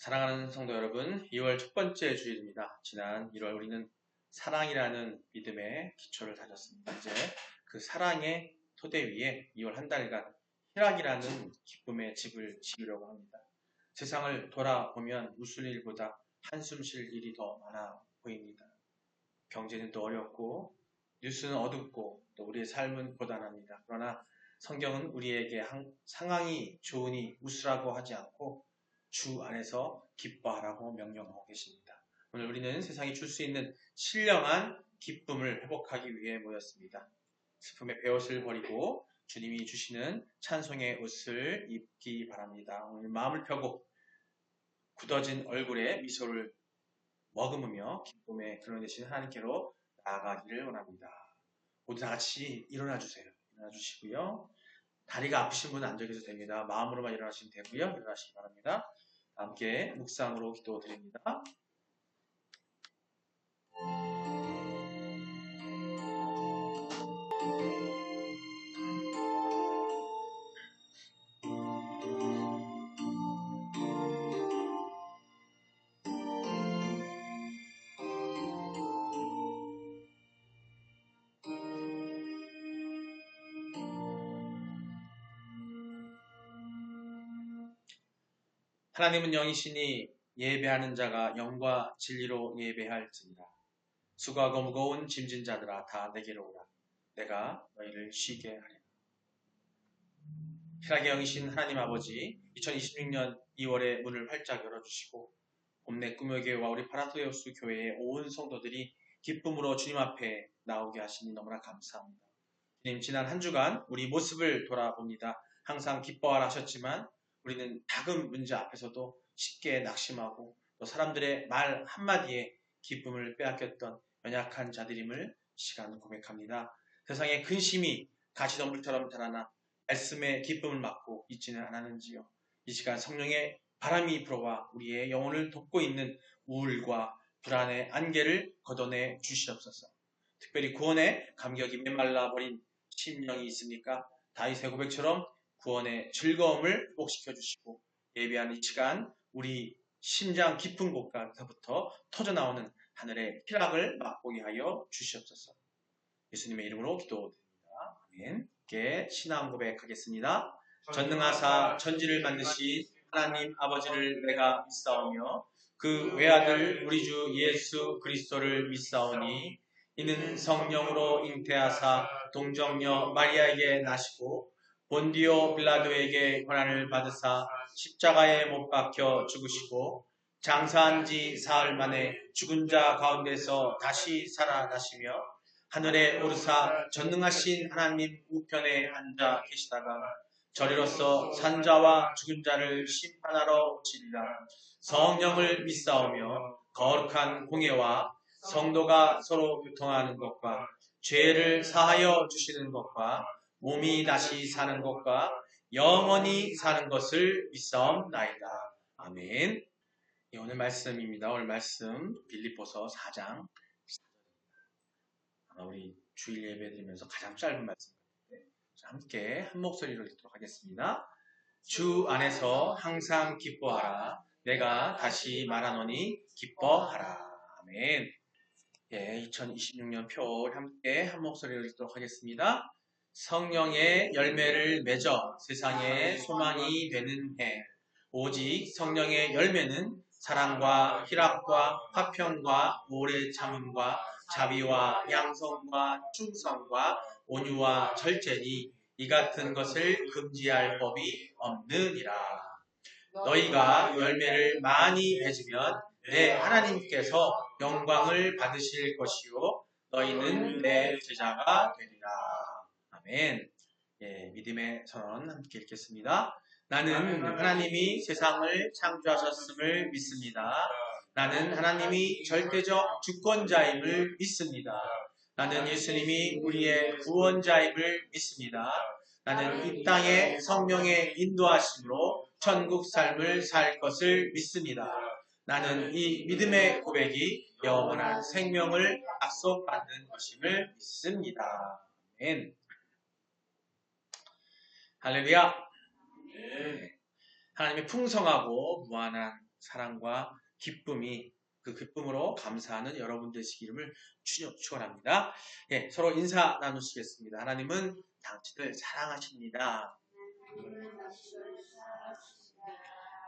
사랑하는 성도 여러분, 2월 첫 번째 주일입니다. 지난 1월 우리는 사랑이라는 믿음의 기초를 다졌습니다. 이제 그 사랑의 토대 위에 2월 한 달간 희락이라는 기쁨의 집을 지으려고 합니다. 세상을 돌아보면 웃을 일보다 한숨 쉴 일이 더 많아 보입니다. 경제는 또 어렵고 뉴스는 어둡고 또 우리의 삶은 고단합니다. 그러나 성경은 우리에게 상황이 좋으니 웃으라고 하지 않고 주 안에서 기뻐하라고 명령하고 계십니다. 오늘 우리는 세상이 줄 수 있는 신령한 기쁨을 회복하기 위해 모였습니다. 슬픔의 베옷을 버리고 주님이 주시는 찬송의 옷을 입기 바랍니다. 오늘 마음을 펴고 굳어진 얼굴에 미소를 머금으며 기쁨의 근원 되신 하나님께로 나아가기를 원합니다. 모두 다 같이 일어나 주세요. 일어나 주시고요. 다리가 아프신 분은 앉아 계셔도 됩니다. 마음으로만 일어나시면 되고요. 일어나시기 바랍니다. 함께 묵상으로 기도드립니다. 하나님은 영이시니 예배하는 자가 영과 진리로 예배할지니라. 수고하고 무거운 짐진 자들아 다 내게로 오라. 내가 너희를 쉬게 하리라. 희락의 영이신 하나님 아버지, 2026년 2월에 문을 활짝 열어주시고 봄내 꿈의 교회와 우리 파라토에오스 교회의 온 성도들이 기쁨으로 주님 앞에 나오게 하시니 너무나 감사합니다. 주님, 지난 한 주간 우리 모습을 돌아봅니다. 항상 기뻐하라 하셨지만 우리는 작은 문제 앞에서도 쉽게 낙심하고 또 사람들의 말 한마디에 기쁨을 빼앗겼던 연약한 자들임을 시간 고백합니다. 세상에 근심이 가시덤불처럼 자라나 말씀의 기쁨을 막고 있지는 않았는지요. 이 시간 성령의 바람이 불어와 우리의 영혼을 덮고 있는 우울과 불안의 안개를 걷어내 주시옵소서. 특별히 구원의 감격이 메말라버린 심령이 있습니까? 다윗의 고백처럼 구원의 즐거움을 회복시켜 주시고 예배하는 이 시간 우리 심장 깊은 곳까지부터 터져나오는 하늘의 희락을 맛보게 하여 주시옵소서. 예수님의 이름으로 기도드립니다. 아멘. 함께 신앙 고백하겠습니다. 전능하사 천지를 만드신 하나님 아버지를 내가 믿사오며 그 외아들 우리 주 예수 그리스도를 믿사오니 이는 성령으로 잉태하사 동정녀 마리아에게 나시고 본디오 빌라도에게 고난을 받으사 십자가에 못 박혀 죽으시고 장사한 지 사흘 만에 죽은 자 가운데서 다시 살아나시며 하늘에 오르사 전능하신 하나님 우편에 앉아 계시다가 저리로서 산자와 죽은 자를 심판하러 오시리라. 성령을 믿사오며 거룩한 공예와 성도가 서로 교통하는 것과 죄를 사하여 주시는 것과 몸이 다시 사는 것과 영원히 사는 것을 믿사옵나이다. 아멘. 오늘 말씀입니다. 오늘 말씀 빌립보서 4장. 우리 주일 예배 드리면서 가장 짧은 말씀인데 함께 한 목소리로 읽도록 하겠습니다. 주 안에서 항상 기뻐하라. 내가 다시 말하노니 기뻐하라. 아멘. 2026년 표를 함께 한 목소리로 읽도록 하겠습니다. 성령의 열매를 맺어 세상의 소망이 되는 해. 오직 성령의 열매는 사랑과 희락과 화평과 오래 참음과 자비와 양성과 충성과 온유와 절제니 이 같은 것을 금지할 법이 없느니라. 너희가 열매를 많이 맺으면 내 하나님께서 영광을 받으실 것이요 너희는 내 제자가 되리라. 아멘. 믿음의 선언 함께 읽겠습니다. 나는 하나님이 세상을 창조하셨음을 믿습니다. 나는 하나님이 절대적 주권자임을 믿습니다. 나는 예수님이 우리의 구원자임을 믿습니다. 나는 이 땅에 성령의 인도하심으로 천국 삶을 살 것을 믿습니다. 나는 이 믿음의 고백이 영원한 생명을 약속받는 것임을 믿습니다. 아멘. 할렐루야. 하나님의 풍성하고 무한한 사랑과 기쁨이 그 기쁨으로 감사하는 여러분 되시기를 축원합니다. 예, 서로 인사 나누시겠습니다. 하나님은 당신을 사랑하십니다.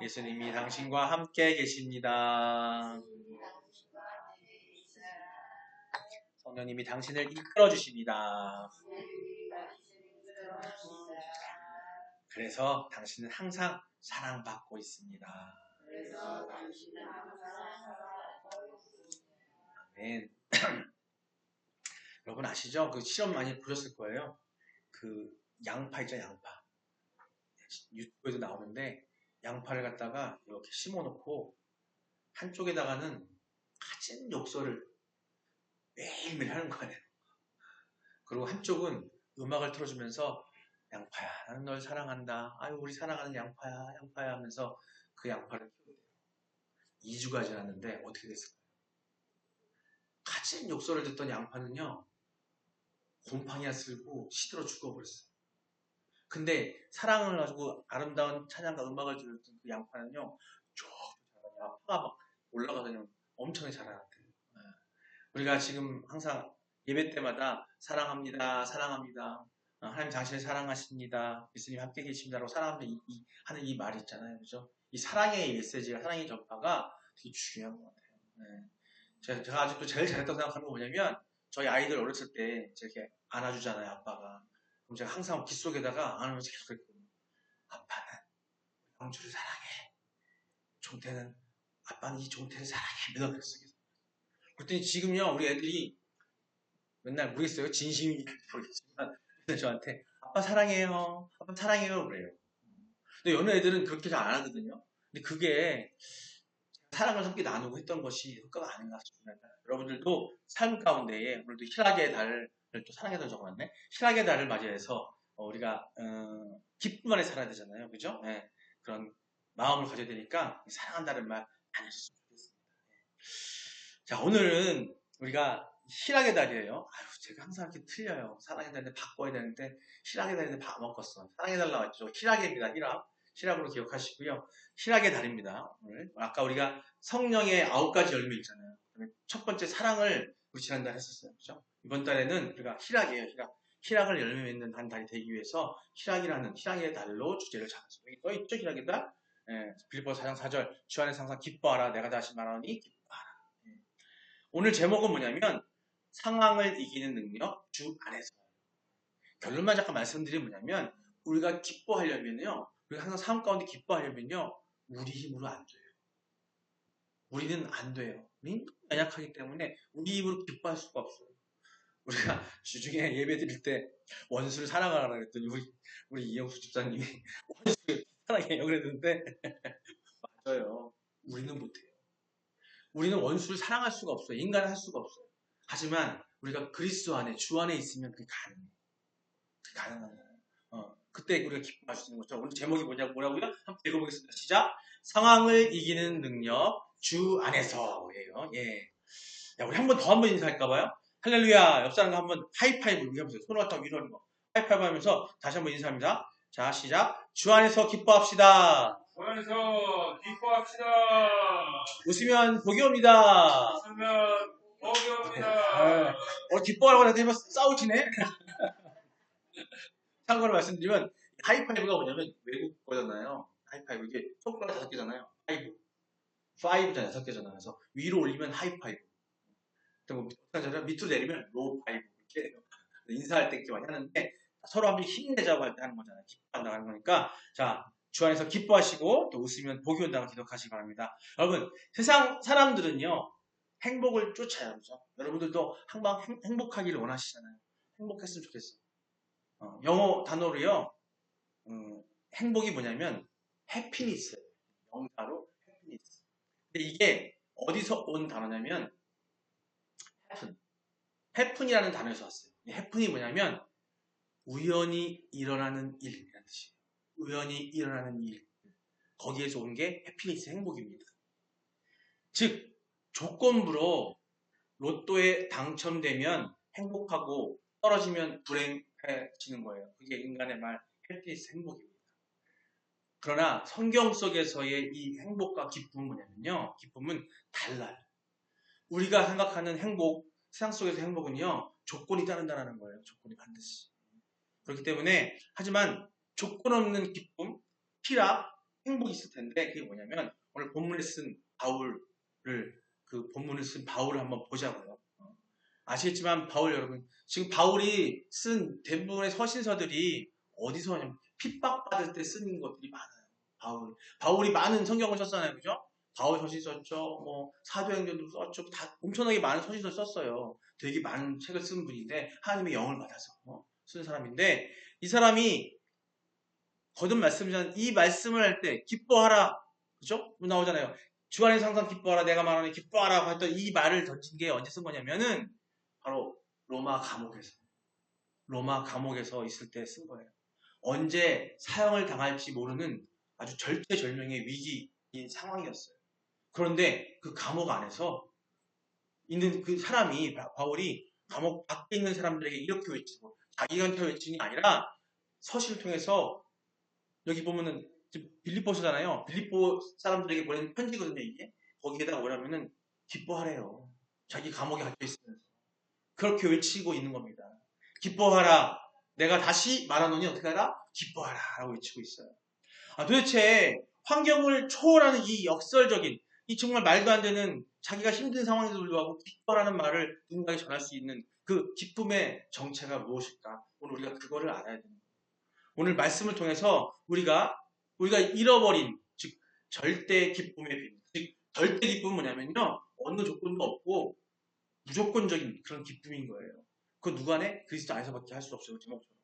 예수님이 당신과 함께 계십니다. 성령님이 당신을 이끌어 주십니다. 그래서 당신은 항상 사랑받고 있습니다. 아멘. 여러분 아시죠? 그 실험 많이 보셨을 거예요. 그 양파 있죠, 양파. 유튜브에도 나오는데 양파를 갖다가 이렇게 심어놓고 한쪽에다가는 가진 욕설을 매일매일 하는 거예요. 그리고 한쪽은 음악을 틀어주면서 양파야, 나는 널 사랑한다. 아유, 우리 사랑하는 양파야, 양파야 하면서 그 양파를 키우게 돼요. 2주가 지났는데 어떻게 됐을까요? 가진 욕설을 듣던 양파는요, 곰팡이가 쓸고 시들어 죽어버렸어요. 근데 사랑을 가지고 아름다운 찬양과 음악을 들었던 그 양파는요, 쭉 파가 막 올라가서 그냥 엄청나게 자라났대요. 우리가 지금 항상 예배 때마다 사랑합니다, 사랑합니다. 하나님 당신을 사랑하십니다. 예수님 함께 계십니다라고 사랑합니다. 하는 이 말이 있잖아요. 그죠? 이 사랑의 메시지가, 사랑의 전파가 되게 중요한 것 같아요. 네. 제가 아직도 제일 잘했다고 생각하는 건 뭐냐면, 저희 아이들 어렸을 때 이렇게 안아주잖아요, 아빠가. 그럼 제가 항상 귓속에다가 안으면서 계속 했거든요. 아빠는 영주를 사랑해. 종태는, 아빠는 이 종태를 사랑해. 맨날 그랬어요. 그랬더니 지금요, 우리 애들이 맨날 모르겠어요. 진심인지 모르겠지만 저한테 아빠 사랑해요. 아빠 사랑해요. 그래요. 근데 여느 애들은 그렇게 잘 안 하거든요. 근데 그게 사랑을 함께 나누고 했던 것이 효과가 아닌가 싶습니다. 여러분들도 삶 가운데에 오늘도 희락의 달을 또 사랑의 달 적어놨네. 희락의 달을 맞이해서 우리가 기쁨 안에 살아야 되잖아요. 그죠? 네. 그런 마음을 가져야 되니까 사랑한다는 말 안 했으면 좋겠습니다. 자, 오늘은 우리가 희락의 달이에요. 아유, 제가 항상 이렇게 틀려요. 사랑의 달인데 바꿔야 되는데 희락의 달인데 바꿨어. 사랑의 달 나왔죠. 희락입니다. 희락. 희락으로 기억하시고요. 희락의 달입니다. 오늘 아까 우리가 성령의 9가지 열매 있잖아요. 첫 번째 사랑을 우리 지난달 했었어요. 그죠? 이번 달에는 우리가 희락이에요. 희락. 희락을 열매 맺는 한 달이 되기 위해서 희락이라는 희락의 달로 주제를 잡았어요. 여기 떠있죠? 희락의 달. 빌립보서 4장 4절 주 안에서 항상 기뻐하라. 내가 다시 말하노니 기뻐하라. 오늘 제목은 뭐냐면 상황을 이기는 능력 주 안에서. 결론만 잠깐 말씀드리면 뭐냐면 우리가 기뻐하려면요. 우리가 항상 삶 가운데 기뻐하려면요. 우리 힘으로 안 돼요. 우리는 안 돼요. 우리는 연약하기 때문에 우리 힘으로 기뻐할 수가 없어요. 우리가 주중에 예배 드릴 때 원수를 사랑하라 그랬더니 우리 이영수 집사님이 원수를 사랑해요 그랬는데 맞아요. 우리는 못해요. 우리는 원수를 사랑할 수가 없어요. 인간을 할 수가 없어요. 하지만 우리가 그리스도 안에 주 안에 있으면 그게 가능해요. 그게 가능한 거예요. 그때 우리가 기뻐할 수 있는 거죠. 오늘 제목이 뭐라고요? 한번 읽어보겠습니다. 시작. 상황을 이기는 능력 주 안에서예요. 예. 야, 우리 한번 인사할까봐요. 할렐루야. 옆 사람과 한번 하이파이브 해보세요. 손을 갖다 위로 하는 거. 하이파이브 하면서 다시 한번 인사합니다. 자, 시작. 주 안에서 기뻐합시다. 주 안에서 기뻐합시다. 웃으면 복이 옵니다. 웃으면 복이 옵니다. 기뻐하라고 하더니 싸우지네. 참고로 말씀드리면 하이파이브가 뭐냐면 외국 거잖아요. 하이파이브 이게 손가락 5개잖아요. 파이브잖아요. 6개잖아요. 그래서 위로 올리면 하이파이브. 뭐 밑으로 내리면 로우파이브 이렇게 인사할 때 이렇게 많이 하는데 서로 한번 힘내자고 할 때 하는 거잖아요. 기뻐한다고 하는 거니까 자, 주 안에서 기뻐하시고 또 웃으면 복이 온다고 기도하시기 바랍니다. 여러분, 세상 사람들은요 행복을 쫓아요. 그렇죠? 여러분들도 항상 행복하기를 원하시잖아요. 행복했으면 좋겠어요. 영어 단어로요 행복이 뭐냐면 해피니스, 영사로 해피니스. 근데 이게 어디서 온 단어냐면 해픈이라는 단어에서 왔어요. 해픈이 뭐냐면 우연히 일어나는 일이라는 뜻이에요. 우연히 일어나는 일. 거기에서 온 게 해피니스, 행복입니다. 즉 조건부로 로또에 당첨되면 행복하고 떨어지면 불행해지는 거예요. 그게 인간의 말 해피니스, 행복입니다. 그러나 성경 속에서의 이 행복과 기쁨은 뭐냐면요. 기쁨은 달라요. 우리가 생각하는 행복, 세상 속에서 행복은요. 조건이 따른다는 거예요. 조건이 반드시. 그렇기 때문에 하지만 조건 없는 기쁨, 희락, 행복이 있을 텐데 그게 뭐냐면 오늘 본문에 쓴 바울을 그 본문을 쓴 바울을 한번 보자고요. 아시겠지만 바울 여러분 지금 바울이 쓴 대부분의 서신서들이 어디서 하냐면 핍박받을 때 쓰는 것들이 많아요. 바울이 많은 성경을 썼잖아요. 그죠? 바울 서신 썼죠. 뭐 사도행전도 썼죠. 다 엄청나게 많은 서신서 썼어요. 되게 많은 책을 쓴 분인데 하나님의 영을 받아서 쓴 사람인데 이 사람이 거듭 말씀이잖아요. 이 말씀을 할 때 기뻐하라. 그죠? 나오잖아요. 주 안에서 항상 기뻐하라. 내가 말하는 기뻐하라고 했던 이 말을 던진 게 언제 쓴 거냐면은 바로 로마 감옥에서 있을 때 쓴 거예요. 언제 사형을 당할지 모르는 아주 절체절명의 위기인 상황이었어요. 그런데 그 감옥 안에서 있는 그 사람이 바울이 감옥 밖에 있는 사람들에게 이렇게 외치고 자기한테 외치는 게 아니라 서신을 통해서 여기 보면은 지금 빌립보서잖아요. 빌립보 사람들에게 보낸 편지거든요. 이게 거기에다 뭐냐면은 기뻐하래요. 자기 감옥에 갇혀 있으면서 그렇게 외치고 있는 겁니다. 기뻐하라. 내가 다시 말하노니 어떻게 하라? 기뻐하라. 라고 외치고 있어요. 도대체 환경을 초월하는 이 역설적인, 이 정말 말도 안 되는 자기가 힘든 상황에도 불구하고 기뻐라는 말을 누군가에게 전할 수 있는 그 기쁨의 정체가 무엇일까? 오늘 우리가 그거를 알아야 됩니다. 오늘 말씀을 통해서 우리가 잃어버린, 즉, 절대 기쁨의 비밀. 즉, 절대 기쁨은 뭐냐면요. 어느 조건도 없고 무조건적인 그런 기쁨인 거예요. 그건 누구 안에? 그리스도 안에서밖에 할 수 없어요. 제목처럼.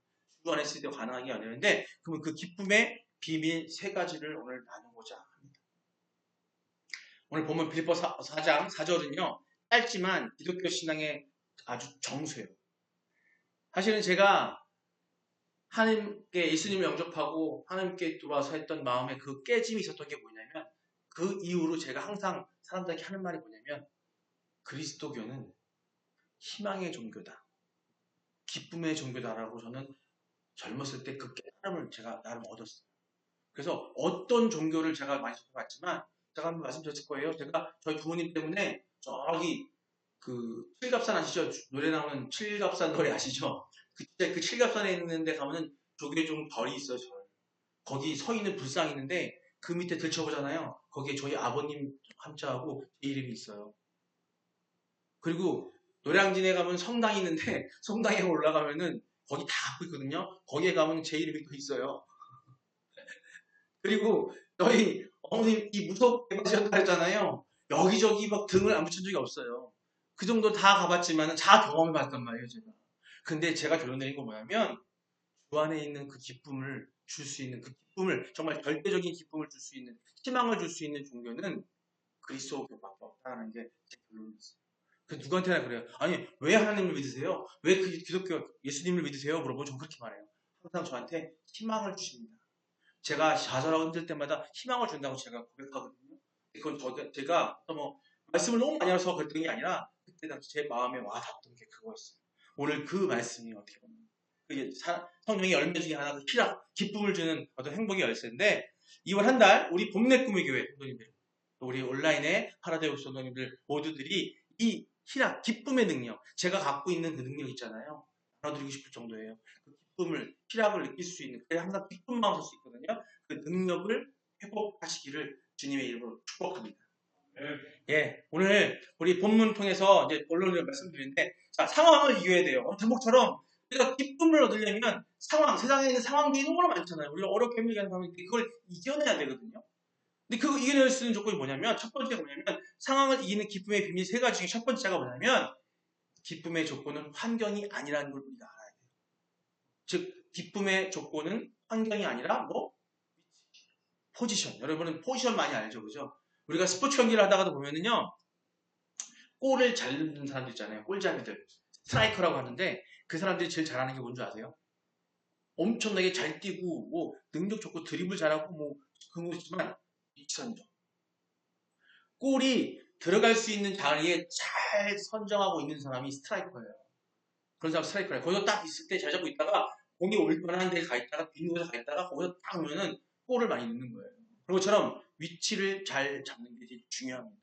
주 안에 있을 때 가능한 게 아니는데 그러면 그 기쁨의 비밀 세 가지를 오늘 나누고자 합니다. 오늘 보면 빌립보 4장 4절은요. 짧지만 기독교 신앙의 아주 정수예요. 사실은 제가 하나님께 예수님을 영접하고 하나님께 들어와서 했던 마음에 그 깨짐이 있었던 게 뭐냐면 그 이후로 제가 항상 사람들에게 하는 말이 뭐냐면 그리스도교는 희망의 종교다. 기쁨의 종교다라고 저는 젊었을 때 그 깨달음을 제가 나름 얻었어요. 그래서 어떤 종교를 제가 많이 접해봤지만 제가 한번 말씀드렸을 거예요. 제가 저희 부모님 때문에 저기 그 칠갑산 아시죠? 노래 나오는 칠갑산 노래 아시죠? 그 칠갑산에 있는데 가면은 조개 좀 절이 있어요. 절. 거기 서 있는 불상이 있는데 그 밑에 들춰보잖아요. 거기에 저희 아버님 함자하고 제 이름이 있어요. 그리고 노량진에 가면 성당이 있는데 성당에 올라가면은 거기 다 갖고 있거든요. 거기에 가면 제 이름이 또 있어요. 그리고 저희 어머님 이 무섭게 가셨다 했잖아요. 여기저기 막 등을 안 붙인 적이 없어요. 그 정도 다 가봤지만 다 경험해 봤단 말이에요, 제가. 근데 제가 결론 내린 건 뭐냐면 주 안에 있는 그 기쁨을 줄 수 있는 그 기쁨을 정말 절대적인 기쁨을 줄 수 있는 희망을 줄 수 있는 종교는 그리스도교밖에 없다는 게 제 결론이었어요. 그 누구한테나 그래요. 아니 왜 하나님을 믿으세요? 왜 그 기독교 예수님을 믿으세요? 물어보면 전 그렇게 말해요. 항상 저한테 희망을 주십니다. 제가 좌절하고 힘들 때마다 희망을 준다고 제가 고백하거든요. 그건 제가 뭐 말씀을 너무 많이 해서 그랬던 게 아니라 그때 당시 제 마음에 와 닿았던 게 그거였어요. 오늘 그 말씀이 어떻게 보면 그게 성령의 열매 중에 하나가 희락, 기쁨을 주는 어떤 행복의 열쇠인데 2월 한 달 우리 봄내 꿈의 교회 성도님들 우리 온라인의 파라데우스 성도님들 모두들이 이 희락, 기쁨의 능력 제가 갖고 있는 그 능력 있잖아요. 나눠드리고 싶을 정도예요. 그 기쁨을, 희락을 느낄 수 있는 그래야 항상 기쁜 마음 살 수 있거든요. 그 능력을 회복하시기를 주님의 이름으로 축복합니다. 예, 오늘 우리 본문 통해서 이제 본론을 말씀드리는데 자, 상황을 이겨야 돼요. 제목처럼 우리가 기쁨을 얻으려면 세상에 있는 상황들이 너무나 많잖아요. 우리가 어렵게 힘들게 하는 상황인데 그걸 이겨내야 되거든요. 근데 그거 이겨낼 수 있는 조건이 뭐냐면 첫 번째가 뭐냐면 상황을 이기는 기쁨의 비밀 세 가지 중에 첫 번째가 뭐냐면 기쁨의 조건은 환경이 아니라는 걸 우리가 알아야 돼요. 즉 기쁨의 조건은 환경이 아니라 뭐 포지션. 여러분은 포지션 많이 알죠, 그죠? 우리가 스포츠 경기를 하다가도 보면은요 골을 잘 넣는 사람들 있잖아요. 골잡이들 스트라이커라고 하는데 그 사람들이 제일 잘하는 게 뭔지 아세요? 엄청나게 잘 뛰고 뭐 능력 좋고 드리블 잘하고 뭐 그런 거 있지만 위치선정. 골이 들어갈 수 있는 자리에 잘 선정하고 있는 사람이 스트라이커예요. 그런 사람 스트라이커예요. 거기서 딱 있을 때 잘 잡고 있다가 공이 올 뻔한 데 가 있다가 빈 곳에 가 있다가 거기서 딱 오면은 골을 많이 넣는 거예요. 그런 것처럼 위치를 잘 잡는 게 되게 중요합니다.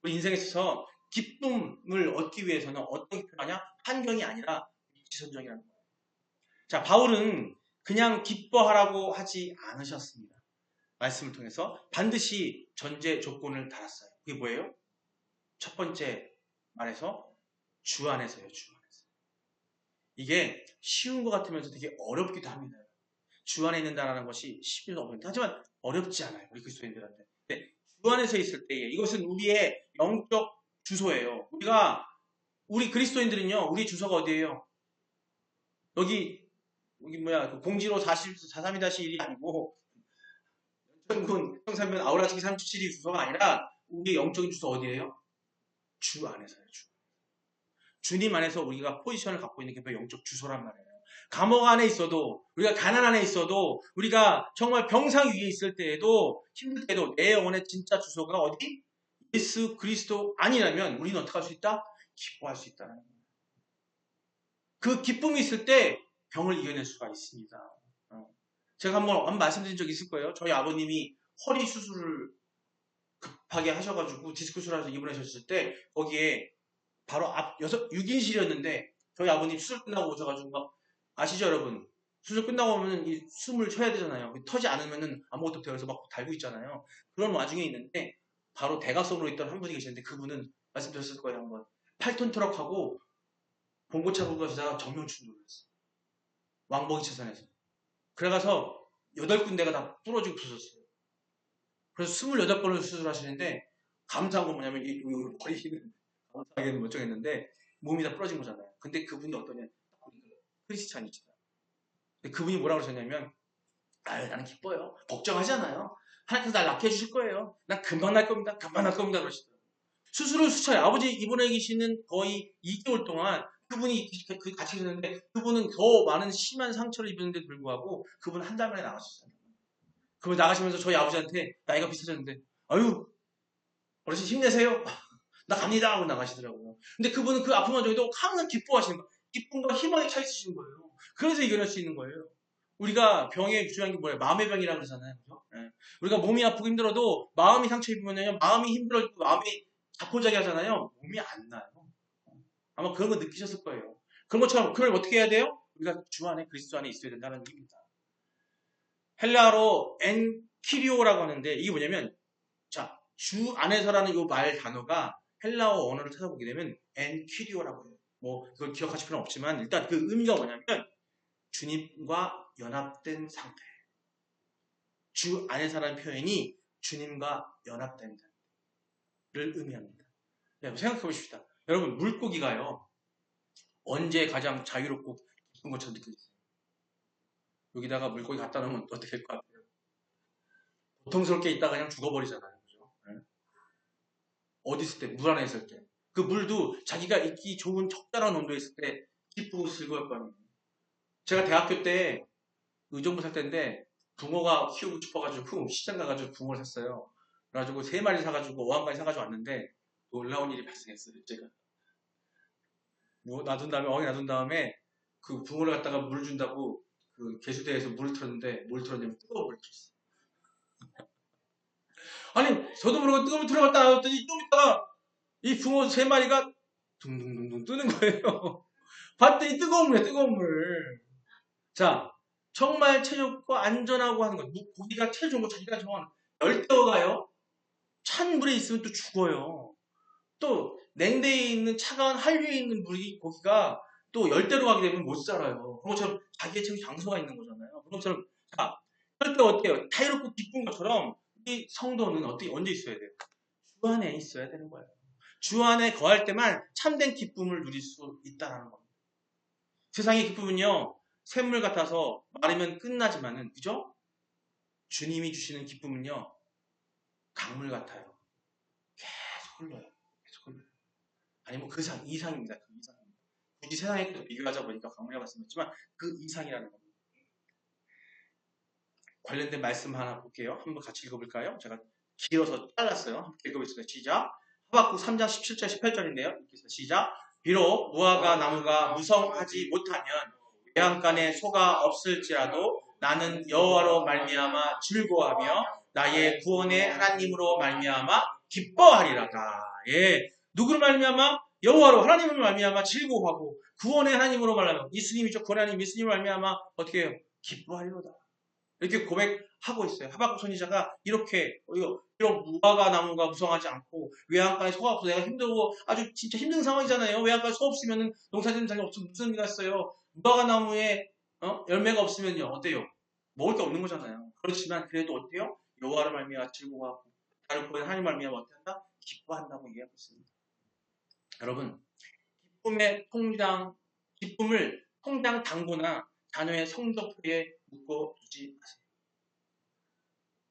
우리 인생에 있어서 기쁨을 얻기 위해서는 어떻게 표현하냐? 환경이 아니라 위치 선정이라는 거예요. 자, 바울은 그냥 기뻐하라고 하지 않으셨습니다. 말씀을 통해서 반드시 전제 조건을 달았어요. 그게 뭐예요? 첫 번째 말해서 주 안에서요. 주 안에서. 이게 쉬운 것 같으면서 되게 어렵기도 합니다. 주 안에 있는다는 것이 쉽지도 없는데 하지만 어렵지 않아요. 우리 그리스도인들한테. 근데 주 안에서 있을 때에 이것은 우리의 영적 주소예요. 우리 그리스도인들은요. 우리 주소가 어디예요? 여기 뭐야 공지로 432-1이 아니고 연천군 평산면 아우라치기 377이 주소가 아니라 우리의 영적인 주소 어디예요? 주 안에서요. 주님 안에서 우리가 포지션을 갖고 있는 게 바로 영적 주소란 말이에요. 감옥 안에 있어도 우리가 가난 안에 있어도 우리가 정말 병상 위에 있을 때에도 힘들 때도 내 영혼의 진짜 주소가 어디? 예수 그리스도 아니라면 우리는 어떻게 할 수 있다? 기뻐할 수 있다는 거예요. 그 기쁨이 있을 때 병을 이겨낼 수가 있습니다. 제가 한번 말씀드린 적이 있을 거예요. 저희 아버님이 허리 수술을 급하게 하셔가지고 디스크 수술해서 입원하셨을 때 거기에 바로 앞 6인실이었는데 저희 아버님 수술 끝나고 오셔가지고 막 아시죠 여러분? 수술 끝나고 오면 이 숨을 쉬어야 되잖아요. 터지 않으면 아무것도 없대요. 그래서 막 달고 있잖아요. 그런 와중에 있는데 바로 대각선으로 있던 한 분이 계시는데 그분은 말씀드렸을 거예요. 한번 8톤 트럭하고 봉고차 불고 가시다가 정면 충돌을 했어요. 왕복이 차선에서. 그래가서 8군데가 다 부러지고 부서졌어요. 그래서 28번을 수술하시는데 감사한 건 뭐냐면 이 머리는 감사하게는 멀쩡했는데 몸이 다 부러진 거잖아요. 근데 그분이 어떠냐? 크리스찬이시다. 근데 그분이 뭐라고 그러셨냐면 나는 기뻐요. 걱정하지 않아요. 하나님께서 날 낫게 해주실 거예요. 난 금방 날 겁니다. 금방 날 겁니다. 그러시더라고요. 수술을 수차례 아버지 입원해 계시는 거의 2개월 동안 그분이 같이 계셨는데 그분은 더 많은 심한 상처를 입었는데도 불구하고 그분은 한 달 만에 나가셨어요. 그분 나가시면서 저희 아버지한테 나이가 비슷하셨는데 아유 어르신 힘내세요. 나 갑니다 하고 나가시더라고요. 근데 그분은 그 아픔 와중에도 항상 기뻐하시는 거예요. 기쁨과 희망이 차 있으신 거예요. 그래서 이겨낼 수 있는 거예요. 우리가 병에 중요한 게 뭐예요? 마음의 병이라고 그러잖아요. 그죠? 네. 우리가 몸이 아프고 힘들어도 마음이 상처 입으면요. 마음이 힘들어지고 마음이 자포자기 하잖아요. 몸이 안 나요. 아마 그런 거 느끼셨을 거예요. 그런 것처럼 그걸 어떻게 해야 돼요? 우리가 주 안에 그리스도 안에 있어야 된다는 얘기입니다. 헬라어로 엔키리오라고 하는데 이게 뭐냐면 자, 주 안에서라는 이 말 단어가 헬라어 언어를 찾아보게 되면 엔키리오라고 해요. 뭐 그걸 기억하실 필요는 없지만 일단 그 의미가 뭐냐면 주님과 연합된 상태. 주 안에서라는 표현이 주님과 연합된다를 의미합니다. 네, 생각해 보십시다. 여러분 물고기가요. 언제 가장 자유롭고 기쁜 것처럼 느껴지세요? 여기다가 물고기 갖다 놓으면 어떻게 될 것 같아요? 고통스럽게 있다가 그냥 죽어버리잖아요. 그죠? 네? 어디 있을 때? 물 안에 있을 때. 그 물도 자기가 있기 좋은 적절한 온도에 있을 때 기쁘고 즐거울 거 아니에요. 제가 대학교 때 의정부 살 때인데 붕어가 키우고 싶어가지고 시장 가가지고 붕어를 샀어요. 그래가지고 3마리 사가지고 어항까지 사가지고 왔는데 놀라운 일이 발생했어요. 제가 놔둔 다음에 어항에 놔둔 다음에 그 붕어를 갖다가 물을 준다고 그 개수대에서 물을 틀었는데 뭘 틀었냐면 뜨거운 물을 틀었어요. 아니 저도 모르고 뜨거운 물 틀어갔다 놔뒀더니 좀 있다가 이 붕어 3마리가 둥둥둥둥 뜨는 거예요. 봤더니 뜨거운 물이에요. 뜨거운 물. 자, 정말 체육과 안전하고 하는 것. 고기가 제일 좋은 거 자기가 좋아하는 열대어가요. 찬 물에 있으면 또 죽어요. 또 냉대에 있는 차가운 한류에 있는 물이 고기가 또 열대로 가게 되면 못 살아요. 그런 것처럼 자기의 체육 장소가 있는 거잖아요. 그런 것처럼 자, 그럴 때 어때요? 자유롭고 기쁜 것처럼 이 성도는 어떻게 언제 있어야 돼요? 주 안에 있어야 되는 거예요. 주 안에 거할 때만 참된 기쁨을 누릴 수 있다는 겁니다. 세상의 기쁨은요. 샘물 같아서 마르면 끝나지만은 그죠? 주님이 주시는 기쁨은요. 강물 같아요. 계속 흘러요. 계속 흘러요. 아니 뭐 그 이상입니다. 그 이상입니다. 굳이 세상에 또 비교하자 보니까 강물이라고 말씀드렸지만 그 이상이라는 겁니다. 관련된 말씀 하나 볼게요. 한번 같이 읽어볼까요? 제가 길어서 잘랐어요. 함께 읽어보겠습니다. 시작. 하박국 3장 17절 18절인데요. 시작. 비록 무화과 나무가 무성하지 못하면 외양간에 소가 없을지라도 나는 여호와로 말미암아 즐거워하며 나의 구원의 하나님으로 말미암아 기뻐하리라다. 예, 누구로 말미암아? 여호와로 하나님으로 말미암아 즐거워하고 구원의 하나님으로 말미암아 예수님이죠. 구원의 하나님 예수님으로 말미암아 어떻게 해요? 기뻐하리로다. 이렇게 고백하고 있어요. 하박국 선지자가 이렇게 이런 무화과 나무가 무성하지 않고 외양간에 소가 없어 내가 힘들고 아주 진짜 힘든 상황이잖아요. 외양간에 소 없으면 농사짓는 사람이 없으면 무슨 의미가 있어요. 무화과 나무에 열매가 없으면요 어때요? 먹을 게 없는 거잖아요. 그렇지만 그래도 어때요? 여호와를 말미암아 즐거워하고 다른 구원의 하나님 말미암아 어떻다? 기뻐한다고 얘기하고 있습니다. 여러분 기쁨을 통장 당구나 자녀의 성적표에 묶어두지 마세요.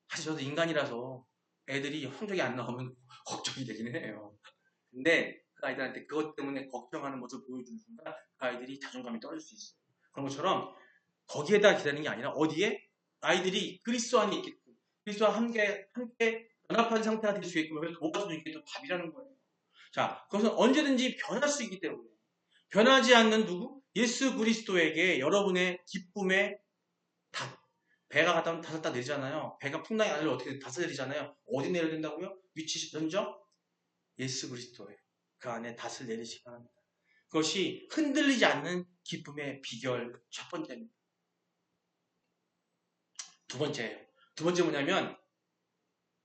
사실 저도 인간이라서 애들이 성적이 안 나오면 걱정이 되긴 해요. 근데 그 아이들한테 그것 때문에 걱정하는 모습을 보여주는 순간 그 아이들이 자존감이 떨어질 수 있어요. 그런 것처럼 거기에다 기다리는 게 아니라 어디에? 아이들이 그리스도 안에 있게끔 그리스도와 함께 연합한 상태가 될 수 있게끔 도와주는 게 또 답이라는 거예요. 자, 그것은 언제든지 변할 수 있기 때문에 변하지 않는 누구? 예수 그리스도에게 여러분의 기쁨의 닷. 배가 갔다 오면 다섯 다 내리잖아요. 배가 풍랑이 아니라 어떻게 다섯 내리잖아요. 어디 내려야 된다고요? 위치 선정? 예수 그리스도에 그 안에 닷을 내리시기 바랍니다. 그것이 흔들리지 않는 기쁨의 비결 첫 번째입니다. 두 번째예요. 두 번째 뭐냐면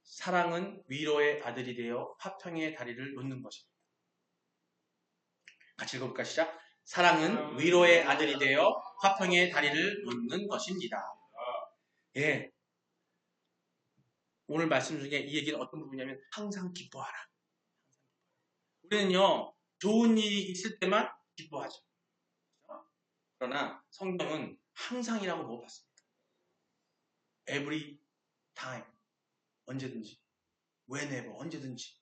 사랑은 위로의 아들이 되어 화평의 다리를 놓는 것입니다. 같이 읽어볼까 시작. 사랑은 위로의 아들이 되어 화평의 다리를 놓는 것입니다. 예. 오늘 말씀 중에 이 얘기는 어떤 부분이냐면 항상 기뻐하라. 우리는요 좋은 일이 있을 때만 기뻐하죠. 그러나 성경은 항상이라고 못 봤습니다. Every time. 언제든지. whenever. 언제든지.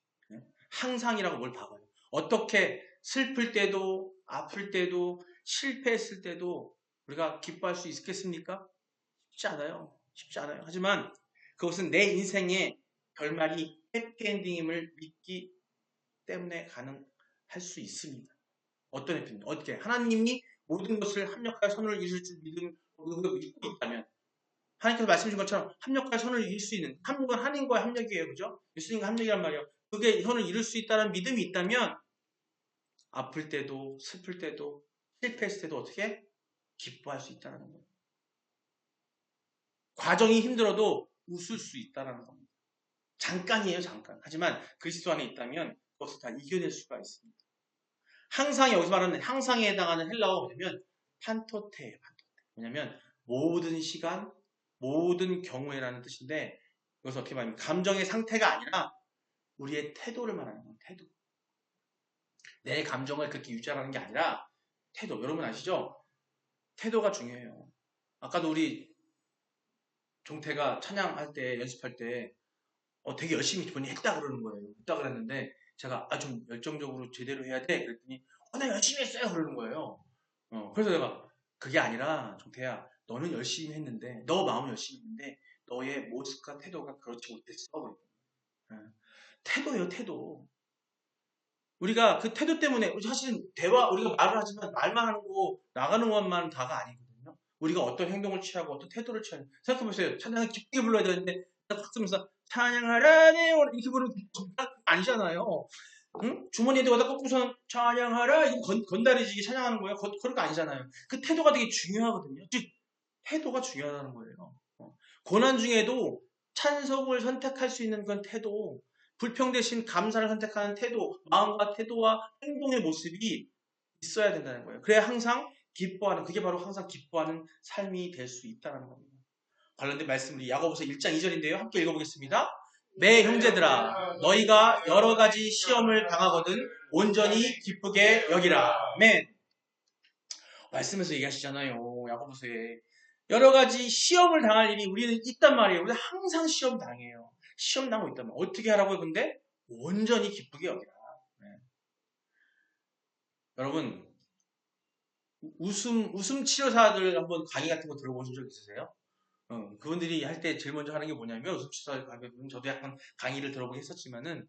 항상이라고 뭘 박아요. 어떻게 슬플 때도 아플 때도 실패했을 때도 우리가 기뻐할 수 있겠습니까? 쉽지 않아요. 쉽지 않아요. 하지만 그것은 내 인생의 결말이 해피엔딩임을 믿기 때문에 가능할 수 있습니다. 어떤 해피엔딩? 어떻게? 하나님이 모든 것을 합력하여 선을 이룰 줄 믿고 있다면 하나님께서 말씀 주신 것처럼 합력하여 선을 이룰 수 있는 합력은 하나님과의 합력이에요. 그죠? 예수님과 합력이란 말이에요. 그게 선을 이룰 수 있다는 믿음이 있다면 아플 때도 슬플 때도 실패했을 때도 어떻게? 기뻐할 수 있다는 거예요. 과정이 힘들어도 웃을 수 있다는 겁니다. 잠깐이에요, 잠깐. 하지만 그리스도 안에 있다면 그것을 다 이겨낼 수가 있습니다. 항상 여기서 말하는 항상에 해당하는 헬라어가 뭐냐면 판토테예요. 뭐냐면 모든 시간, 모든 경우에라는 뜻인데 이것을 어떻게 말하면 감정의 상태가 아니라 우리의 태도를 말하는 거예요. 태도. 내 감정을 그렇게 유지하라는 게 아니라 태도. 여러분 아시죠? 태도가 중요해요. 아까도 우리 종태가 찬양할 때 연습할 때 되게 열심히 본인이 했다 그러는 거예요. 했다 그랬는데 제가 좀 열정적으로 제대로 해야 돼. 그랬더니 나 열심히 했어요. 그러는 거예요. 그래서 내가 그게 아니라 종태야 너는 열심히 했는데 너 마음은 열심히 했는데 너의 모습과 태도가 그렇지 못했어. 태도예요. 태도. 우리가 그 태도 때문에 사실은 우리가 말을 하지만 말만 하는 거 나가는 것만 다가 아니거든요. 우리가 어떤 행동을 취하고 어떤 태도를 취하는 생각해보세요. 찬양을 기쁘게 불러야 되는데 딱 쓰면서 찬양하라 네 이렇게 부르는 게 아니잖아요. 응? 주머니에 대고 꺾고선 찬양하라 이거 건다리지기 찬양하는 거예요. 그런 거 아니잖아요. 그 태도가 되게 중요하거든요. 즉 태도가 중요하다는 거예요. 고난 중에도 찬송을 선택할 수 있는 그런 태도, 불평 대신 감사를 선택하는 태도, 마음과 태도와 행동의 모습이 있어야 된다는 거예요. 그래야 항상 기뻐하는, 그게 바로 항상 기뻐하는 삶이 될 수 있다는 겁니다. 관련된 말씀 우리 야고보서 1장 2절인데요. 함께 읽어보겠습니다. 내 형제들아 너희가 여러 가지 시험을 당하거든 온전히 기쁘게 여기라. 아멘. 말씀에서 얘기하시잖아요. 야고보서에 여러 가지 시험을 당할 일이 우리는 있단 말이에요. 우리는 항상 시험 당해요. 시험 당하고 있단 말이에요. 어떻게 하라고요? 근데 온전히 기쁘게 여기라. 네. 여러분 웃음 치료사들 한번 강의 같은 거 들어보신 적 있으세요? 그분들이 할 때 제일 먼저 하는 게 뭐냐면 웃음 치료사 가면 저도 약간 강의를 들어보긴 했었지만은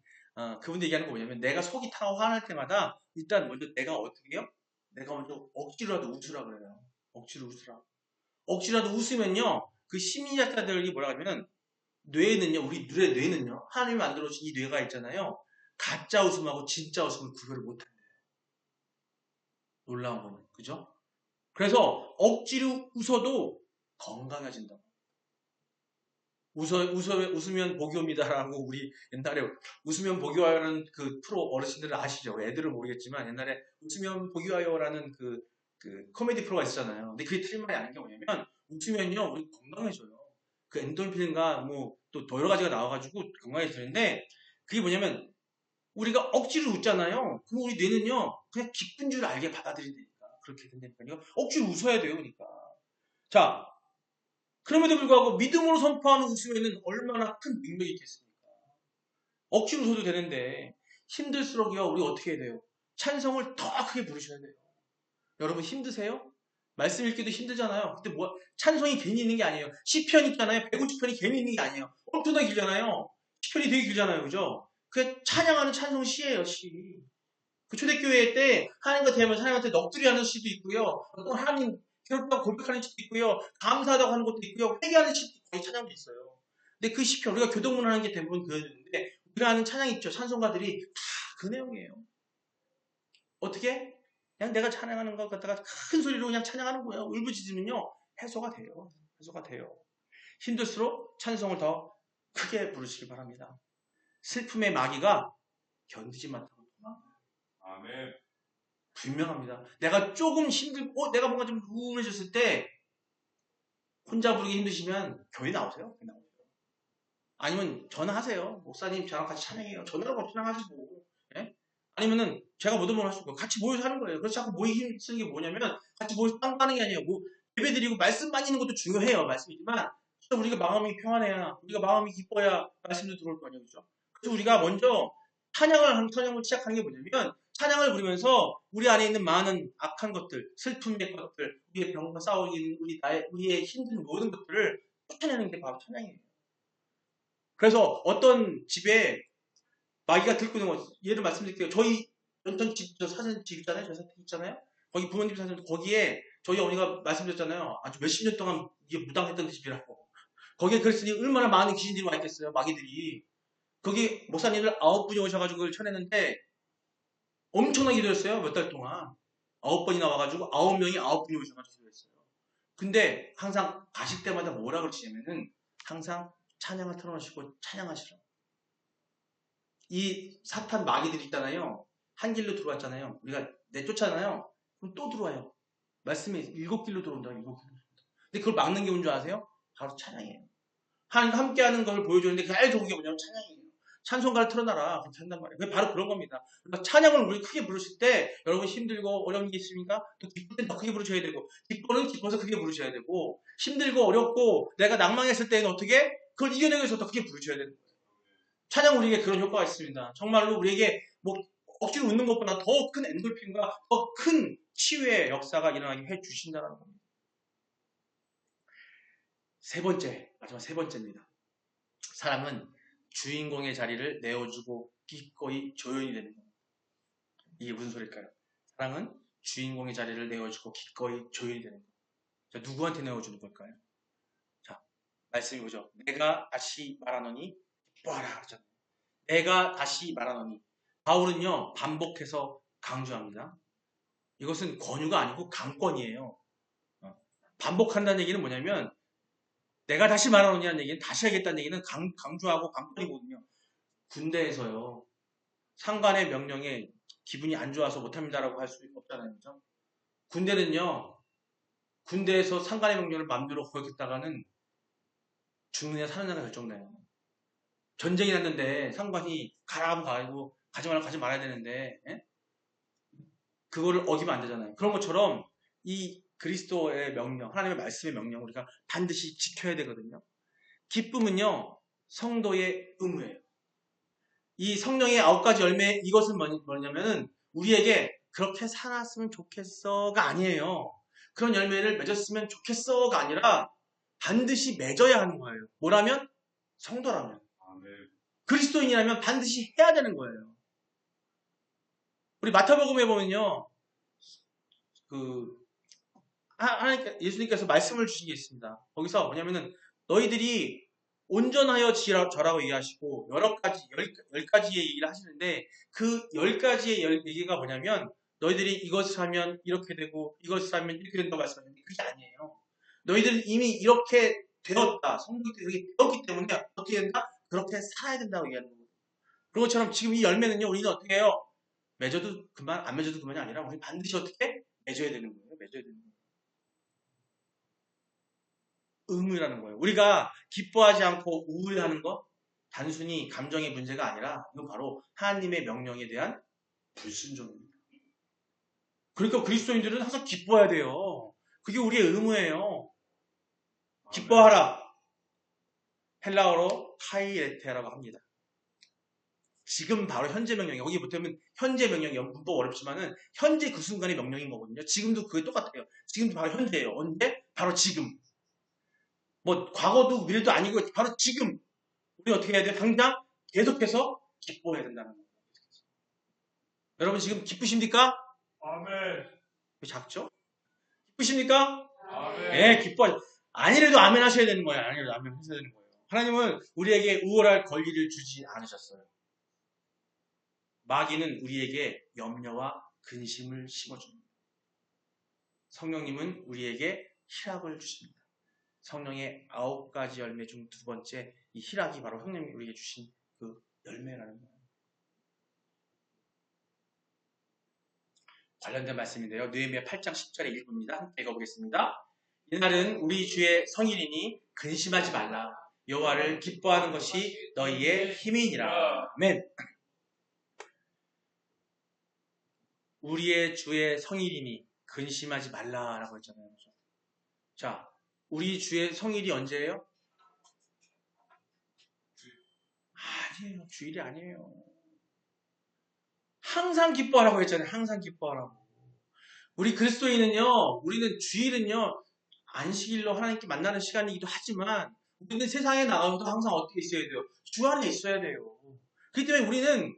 그분들이 얘기하는 거 뭐냐면 내가 속이 타고 화날 때마다 일단 먼저 내가 어떻게 해요? 내가 먼저 억지로라도 웃으라 그래요. 억지로 웃으라. 억지라도 웃으면요, 그 심리학자들이 뭐라 하냐면, 뇌는요, 우리 뇌는요, 하나님이 만들어주신 이 뇌가 있잖아요. 가짜 웃음하고 진짜 웃음을 구별을 못한대요. 놀라운 거는. 그죠? 그래서 억지로 웃어도 건강해진다. 웃으면 복이 옵니다라고 우리 옛날에 웃으면 복이 와요라는 그 프로 어르신들은 아시죠? 애들은 모르겠지만 옛날에 웃으면 복이 와요라는 그 코미디 프로가 있었잖아요. 근데 그게 틀린 말이 아닌 게 뭐냐면 웃으면요 우리 건강해져요. 그 엔돌핀과 뭐 또 여러 가지가 나와가지고 건강해지는데 그게 뭐냐면 우리가 억지로 웃잖아요. 그럼 우리 뇌는요 그냥 기쁜 줄 알게 받아들이니까 그렇게 된다니까요. 억지로 웃어야 돼요, 그러니까. 자. 그럼에도 불구하고 믿음으로 선포하는 웃음에는 얼마나 큰 능력이 있겠습니까? 억지로 웃어도 되는데 힘들수록요 우리 어떻게 해야 돼요? 찬성을 더 크게 부르셔야 돼요. 여러분 힘드세요? 말씀 읽기도 힘들잖아요. 근데 뭐 찬송이 괜히 있는 게 아니에요. 시편 있잖아요. 150편이 괜히 있는 게 아니에요. 엄청나게 길잖아요. 시편이 되게 길잖아요. 그죠? 그게 찬양하는 찬송 시예요. 시. 그 초대교회 때 하나님과 대하면서 하나님한테 넋두리 하는 시도 있고요. 또 하나님 괴롭다고 고백하는 시도 있고요. 감사하다고 하는 것도 있고요. 회개하는 시도 거의 찬양도 있어요. 근데 그 시편 우리가 교동문 하는 게 대부분 그였는데 우리가 하는 찬양 있죠. 찬송가들이 다 그 내용이에요. 어떻게? 그냥 내가 찬양하는 것 갖다가 큰 소리로 그냥 찬양하는 거예요. 울부짖으면요 해소가 돼요. 해소가 돼요. 힘들수록 찬송을 더 크게 부르시기 바랍니다. 슬픔의 마귀가 견디지 못하고 아멘. 분명합니다. 내가 조금 힘들고 내가 뭔가 좀 우울해졌을 때 혼자 부르기 힘드시면 교회 나오세요. 교회 나오세요. 아니면 전화하세요. 목사님 저랑 같이 찬양해요. 전화로 같이 찬양하시고. 예? 아니면은 제가 뭐든 할 수 있고 같이 모여서 하는 거예요. 그래서 자꾸 모이기 힘쓰는 게 뭐냐면 같이 모여서 빵 가는 게 아니에요. 뭐 예배 드리고 말씀만 있는 것도 중요해요. 말씀이지만 우리가 마음이 평안해야 우리가 마음이 기뻐야 말씀도 들어올 거 아니에요. 그죠? 그래서 우리가 먼저 찬양을 시작하는 게 뭐냐면 찬양을 부르면서 우리 안에 있는 많은 악한 것들, 슬픔의 것들, 우리의 병과 싸우는 우리의 힘든 모든 것들을 쫓아내는 게 바로 찬양이에요. 그래서 어떤 집에 마귀가 들고 있는 거, 예를 말씀드릴게요. 저희 연천집, 저 사는 집 있잖아요. 저 사택 있잖아요. 거기 부모님 사는 거기에 저희 어머니가 말씀드렸잖아요. 아주 몇십 년 동안 이게 무당했던 집이라고. 거기에 그랬으니 얼마나 많은 귀신들이 와 있겠어요. 마귀들이. 거기 목사님들 9분이 오셔가지고 그걸 쳐냈는데 엄청나게 기도했어요. 몇 달 동안. 9번이나 와가지고 9명이 9분이 오셔가지고 기도했어요. 근데 항상 가실 때마다 뭐라 그러시냐면은 항상 찬양을 틀어놓으시고 찬양하시라고. 이 사탄 마귀들이 있잖아요. 한 길로 들어왔잖아요. 우리가 내쫓잖아요. 그럼 또 들어와요. 말씀에 7길로 들어온다. 7길로. 근데 그걸 막는 게 뭔지 아세요? 바로 찬양이에요. 하나님과 함께하는 걸 보여주는데 그 제일 좋은 게 뭐냐면 찬양이에요. 찬송가를 틀어놔라. 그렇게 한단 말이에요. 그게 바로 그런 겁니다. 그러니까 찬양을 우리 크게 부르실 때 여러분 힘들고 어려운 게 있습니까? 또 기쁠 땐 더 크게 부르셔야 되고 기뻐는 기뻐서 크게 부르셔야 되고 힘들고 어렵고 내가 낭망했을 때는 어떻게? 그걸 이겨내기 위해서 더 크게 부르셔야 되는 거예요. 찬양 우리에게 그런 효과가 있습니다. 정말로 우리에게 뭐 억지로 웃는 것보다 더 큰 엔돌핀과 더 큰 치유의 역사가 일어나게 해주신다는 겁니다. 세 번째, 마지막 세 번째입니다. 사랑은 주인공의 자리를 내어주고 기꺼이 조연이 되는 겁니다. 이게 무슨 소리일까요? 사랑은 주인공의 자리를 내어주고 기꺼이 조연이 되는 겁니다. 자, 누구한테 내어주는 걸까요? 자, 말씀이 보죠. 내가 다시 말하노니 기뻐하라 그러잖아요. 내가 다시 말하노니. 바울은요 반복해서 강조합니다. 이것은 권유가 아니고 강권이에요. 반복한다는 얘기는 뭐냐면 내가 다시 말하노니라는 얘기는 다시 하겠다는 얘기는 강조하고 강권이거든요. 군대에서요 상관의 명령에 기분이 안 좋아서 못합니다라고 할 수 없잖아요. 그죠? 군대는요 군대에서 상관의 명령을 마음대로 거역했다가는 죽느냐 사느냐가 결정나요. 전쟁이 났는데 상관이 가라고 가고 가지 말라고 가지 말아야 되는데 그거를 어기면 안 되잖아요. 그런 것처럼 이 그리스도의 명령, 하나님의 말씀의 명령 우리가 반드시 지켜야 되거든요. 기쁨은요 성도의 의무예요. 이 성령의 9가지 열매 이것은 뭐냐면은 우리에게 그렇게 살았으면 좋겠어가 아니에요. 그런 열매를 맺었으면 좋겠어가 아니라 반드시 맺어야 하는 거예요. 뭐라면? 성도라면. 그리스도인이라면 반드시 해야 되는 거예요. 우리 마태복음에 보면요. 하나님 예수님께서 말씀을 주신 게 있습니다. 거기서 뭐냐면은 너희들이 온전하여 저라고 얘기하시고 여러 가지 열 가지의 얘기를 하시는데 그 열 가지의 얘기가 뭐냐면 너희들이 이것을 하면 이렇게 되고 이것을 하면 이렇게 된다고 말씀하셨는데 그게 아니에요. 너희들은 이미 이렇게 되었다. 성경이 이렇게 되었기 때문에 어떻게 된다? 그렇게 살아야 된다고 얘기하는 거예요. 그런 것처럼 지금 이 열매는요. 우리는 어떻게 해요? 맺어도 그만 안 맺어도 그만이 아니라 우리 반드시 어떻게 맺어야 되는 거예요. 맺어야 되는 거예요. 의무라는 거예요. 우리가 기뻐하지 않고 우울해하는 것 단순히 감정의 문제가 아니라 이건 바로 하나님의 명령에 대한 불순종입니다. 그러니까 그리스도인들은 항상 기뻐해야 돼요. 그게 우리의 의무예요. 기뻐하라. 헬라어로 카이레테라고 합니다. 지금 바로 현재 명령이에요. 거기 보면 현재 명령이 문법 어렵지만은 현재 그 순간의 명령인 거거든요. 지금도 그게 똑같아요. 지금도 바로 현재예요. 언제? 바로 지금. 뭐 과거도 미래도 아니고 바로 지금. 우리 어떻게 해야 돼요? 당장 계속해서 기뻐해야 된다는 거예요. 여러분 지금 기쁘십니까? 아멘. 왜 작죠? 기쁘십니까? 아멘. 네, 기뻐하죠. 아니래도 아멘 하셔야 되는 거예요. 아니래도 아멘 하셔야 되는 거예요. 하나님은 우리에게 우월할 권리를 주지 않으셨어요. 마귀는 우리에게 염려와 근심을 심어줍니다. 성령님은 우리에게 희락을 주십니다. 성령의 9가지 열매 중 두 번째 이 희락이 바로 성령님이 우리에게 주신 그 열매라는 거예요. 관련된 말씀인데요. 느헤미야 8장 10절의 일부입니다. 함께 읽어보겠습니다. 이날은 우리 주의 성일이니 근심하지 말라. 여호와를 기뻐하는 것이 너희의 힘이니라. 아멘. 우리의 주의 성일이니 근심하지 말라라고 했잖아요. 그렇죠? 자, 우리 주의 성일이 언제예요? 아니에요. 주일이 아니에요. 항상 기뻐하라고 했잖아요. 항상 기뻐하라고. 우리 그리스도인은요, 우리는 주일은요, 안식일로 하나님께 만나는 시간이기도 하지만, 우리는 세상에 나가서도 항상 어떻게 있어야 돼요? 주 안에 있어야 돼요. 그렇기 때문에 우리는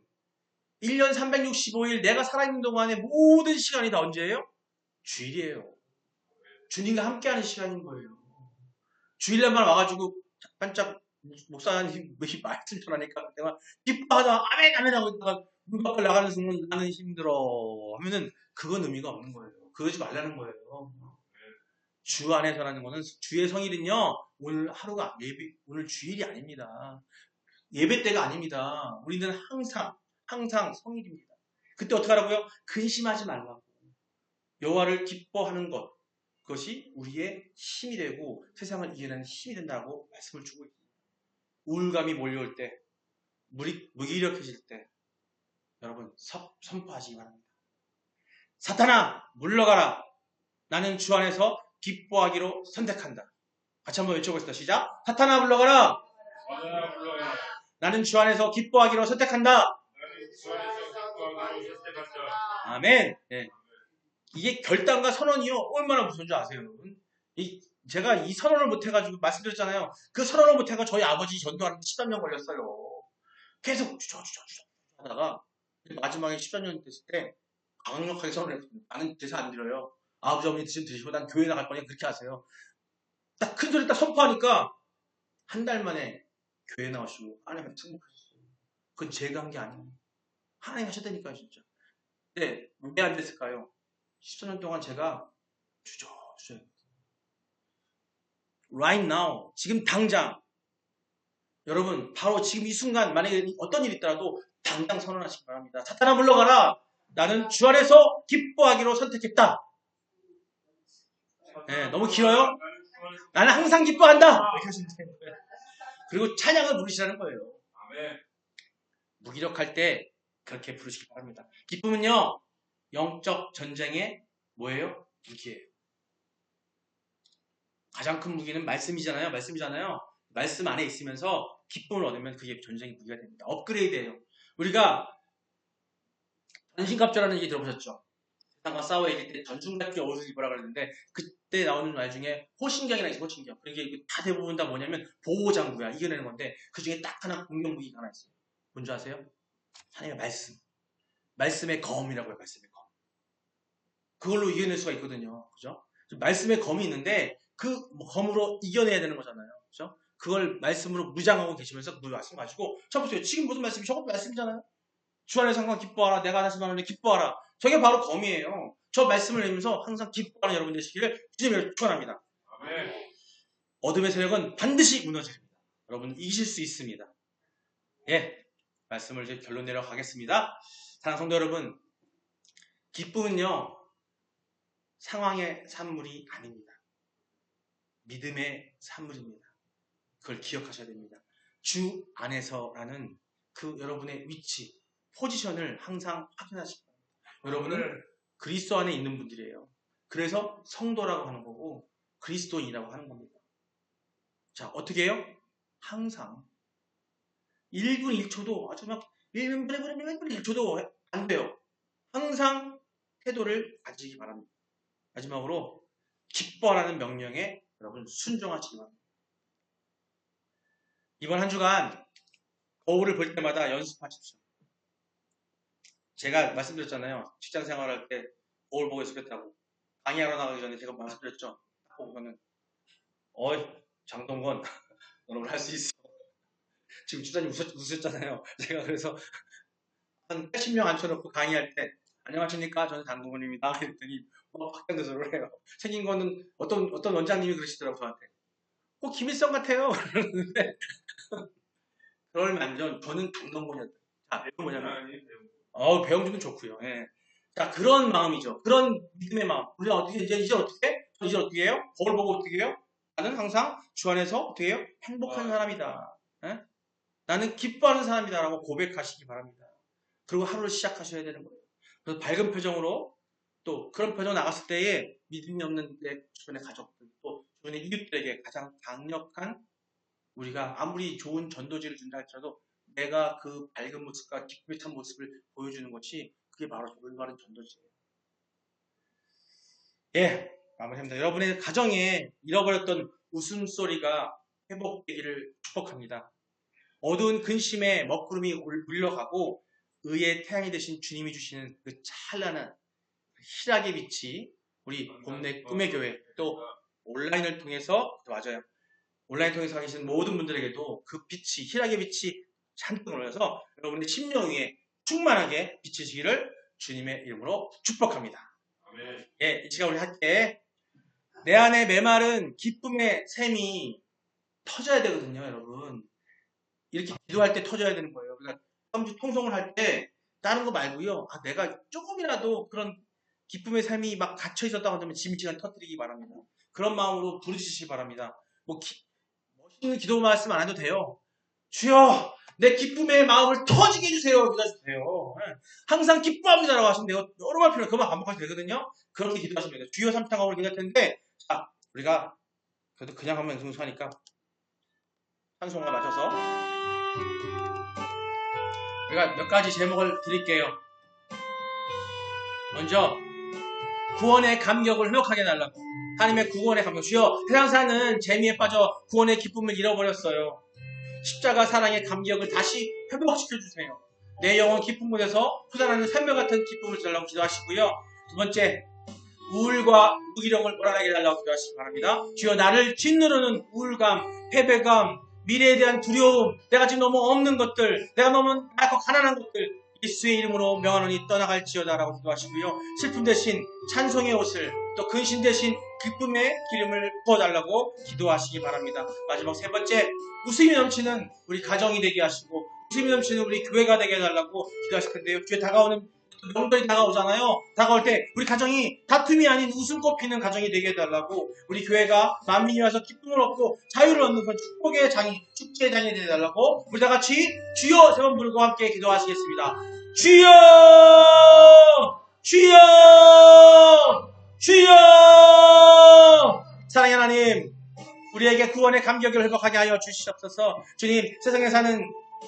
1년 365일 내가 살아있는 동안의 모든 시간이 다 언제예요? 주일이에요. 주님과 함께하는 시간인 거예요. 주일날만 와가지고 반짝 목사님 말씀 전하니까 내가 기뻐하다 아멘 아멘 하고 있다가 문 밖을 나가는 순간 나는 힘들어 하면은 그건 의미가 없는 거예요. 그러지 말라는 거예요. 주 안에서라는 거는 주의 성일은요 오늘 하루가 오늘 주일이 아닙니다. 예배 때가 아닙니다. 우리는 항상 성일입니다. 그때 어떻게 하라고요? 근심하지 말라고. 여호와를 기뻐하는 것 그것이 우리의 힘이 되고 세상을 이겨내는 힘이 된다고 말씀을 주고 있습니다. 우울감이 몰려올 때, 무기력해질 때 여러분 선포하시기 바랍니다. 사탄아 물러가라. 나는 주 안에서 기뻐하기로 선택한다. 같이 한번 외쳐보겠습니다. 시작. 사탄아 물러가라. 나는 주 안에서 기뻐하기로 선택한다. 아멘. 네. 이게 결단과 선언이요. 얼마나 무서운 줄 아세요, 여러분? 제가 이 선언을 못해가지고 말씀드렸잖아요. 그 선언을 못해가 저희 아버지 전도하는데 13년 걸렸어요. 계속 주저 하다가 마지막에 13년 됐을 때 강력하게 선언을 했습니다. 나는 제사 안 드려요. 아버지 어머니 드시고 난 교회 나갈 거니까 그렇게 하세요. 딱 큰 소리 딱 선포하니까 한 달 만에 교회 나오시고 하나님한테 승복하셨어요. 그건 제가 한 게 아니에요. 하나님 하셨다니까요, 진짜. 근데 왜 안 됐을까요? 14년 동안 제가 주저 right now 지금 당장 여러분 바로 지금 이 순간 만약에 어떤 일이 있더라도 당장 선언하시기 바랍니다. 사탄아 물러가라. 나는 주 안에서 기뻐하기로 선택했다. 네, 너무 길어요? 나는 항상 기뻐한다. 그리고 찬양을 부르시라는 거예요. 무기력할 때 그렇게 부르시기 바랍니다. 기쁨은요 영적 전쟁의 뭐예요? 무기예요. 가장 큰 무기는 말씀이잖아요. 말씀 안에 있으면서 기쁨을 얻으면 그게 전쟁의 무기가 됩니다. 업그레이드예요. 우리가 전신갑주라는 얘기 들어보셨죠? 세상과 싸워 이길 때 전신갑주 옷을 입으라 그랬는데 그때 나오는 말 중에 호신경이라는 게 있어요. 호신경. 그게 다 대부분 다 뭐냐면 보호장구야. 이겨내는 건데 그 중에 딱 하나 공격 무기가 하나 있어요. 뭔지 아세요? 하나님의 말씀. 말씀의 검이라고 해요. 말씀의 검. 그걸로 이겨낼 수가 있거든요. 그죠? 말씀에 검이 있는데 그 검으로 이겨내야 되는 거잖아요. 그렇죠? 그걸 말씀으로 무장하고 계시면서 그 말씀 가지고 쳐보세요. 지금 무슨 말씀이 저것도 말씀이잖아요. 주 안에서 항상 기뻐하라. 내가 다시 말하는데 기뻐하라. 저게 바로 검이에요. 저 말씀을 내면서 항상 기뻐하는 여러분 되시기를 주님을 축원합니다. 아멘. 어둠의 세력은 반드시 무너집니다. 여러분 이기실 수 있습니다. 예, 말씀을 이제 결론 내려가겠습니다. 사랑하는 성도 여러분, 기쁨은요 상황의 산물이 아닙니다. 믿음의 산물입니다. 그걸 기억하셔야 됩니다. 주 안에서라는 그 여러분의 위치, 포지션을 항상 확인하시기 바랍니다. 여러분은 그리스도 안에 있는 분들이에요. 그래서 성도라고 하는 거고 그리스도인이라고 하는 겁니다. 자, 어떻게 해요? 항상 1분 1초도 아주 막 1분 1초도 안 돼요. 항상 태도를 가지기 바랍니다. 마지막으로 기뻐라는 명령에 여러분 순종하시기 바랍니다. 이번 한 주간 거울을 볼 때마다 연습하십시오. 제가 말씀드렸잖아요. 직장 생활할 때 거울 보고 연습했다고. 강의하러 나가기 전에 제가 말씀드렸죠. 딱 보고는 어이 장동건 너는 할 수 있어. 지금 주장님 웃으셨잖아요. 제가 그래서 한 80명 앉혀놓고 강의할 때 안녕하십니까 저는 장동건입니다 했더니 박장대소를 해요. 생긴 거는 어떤 원장님이 그러시더라고요. 저한테 꼭 김일성 같아요. 그러는데 그럴 만전 저는 장동건이었다. 자, 이건 뭐냐면 배움주는 좋고요. 예. 자, 그런 마음이죠. 그런 믿음의 마음. 우리가 어떻게 이제 어떻게 해요? 거울 보고 어떻게 해요? 나는 항상 주 안에서 어떻게 해요? 행복한 사람이다. 예? 나는 기뻐하는 사람이다라고 고백하시기 바랍니다. 그리고 하루를 시작하셔야 되는 거예요. 그래서 밝은 표정으로 또 그런 표정 나갔을 때에 믿음이 없는 내 주변의 가족들 또 주변의 이웃들에게 가장 강력한 우리가 아무리 좋은 전도지를 준다 할지라도 내가 그 밝은 모습과 기쁨이 찬 모습을 보여주는 것이 그게 바로 올바른 전도지예요. 예, 마무리합니다. 여러분의 가정에 잃어버렸던 웃음소리가 회복되기를 축복합니다. 어두운 근심에 먹구름이 물러가고 의의 태양이 되신 주님이 주시는 그 찬란한 희락의 빛이 우리 봄내 꿈의 교회 또 온라인을 통해서 맞아요. 온라인 통해서 계신 모든 분들에게도 그 빛이 희락의 빛이 잔뜩 올려서 여러분의 심령 위에 충만하게 비치시기를 주님의 이름으로 축복합니다. 아멘. 예, 이 시간 우리 함께 내 안에 메마른 기쁨의 샘이 터져야 되거든요, 여러분. 이렇게 기도할 때 터져야 되는 거예요. 그러니까 통성을 할 때 다른 거 말고요. 내가 조금이라도 그런 기쁨의 삶이 막 갇혀 있었다고 하면 지미지간 터뜨리기 바랍니다. 그런 마음으로 부르시기 바랍니다. 멋있는 기도 말씀 안 해도 돼요. 주여, 내 기쁨의 마음을 터지게 해주세요. 기도하세요. 항상 기뻐합니다라고 하시면 돼요. 여러 번 필요해요. 그만 반복하시면 되거든요. 그렇게 기도하시면 돼요. 주여 3창하고 기도할 텐데, 자, 우리가 그래도 그냥 하면 성수하니까 찬송과 맞춰서 우리가 몇 가지 제목을 드릴게요. 먼저 구원의 감격을 회복하게 해달라고. 하나님의 구원의 감격. 주여, 세상 사는 재미에 빠져 구원의 기쁨을 잃어버렸어요. 십자가 사랑의 감격을 다시 회복시켜주세요. 내 영혼 기쁨 곳에서 솟아나는 샘물 같은 기쁨을 달라고 기도하시고요. 두 번째, 우울과 무기력을 몰아내게 해달라고 기도하시기 바랍니다. 주여, 나를 짓누르는 우울감, 패배감, 미래에 대한 두려움, 내가 지금 너무 없는 것들, 내가 너무 약고 가난한 것들, 예수의 이름으로 명하노니 떠나갈지어다라고 기도하시고요. 슬픔 대신 찬송의 옷을, 또 근심 대신 기쁨의 기름을 부어달라고 기도하시기 바랍니다. 마지막 세 번째, 웃음이 넘치는 우리 가정이 되게 하시고 웃음이 넘치는 우리 교회가 되게 해달라고 기도하실 텐데요. 주에 다가오는 명절이 다가오잖아요. 다가올 때 우리 가정이 다툼이 아닌 웃음꽃 피는 가정이 되게 해달라고, 우리 교회가 만민이 와서 기쁨을 얻고 자유를 얻는 그런 축복의 장이, 축제의 장이 되게 해달라고 우리 다 같이 주여 세 번 부르고 함께 기도하시겠습니다. 주여! 주여! 주여! 사랑의 하나님, 우리에게 구원의 감격을 회복하게 하여 주시옵소서. 주님, 세상에 사는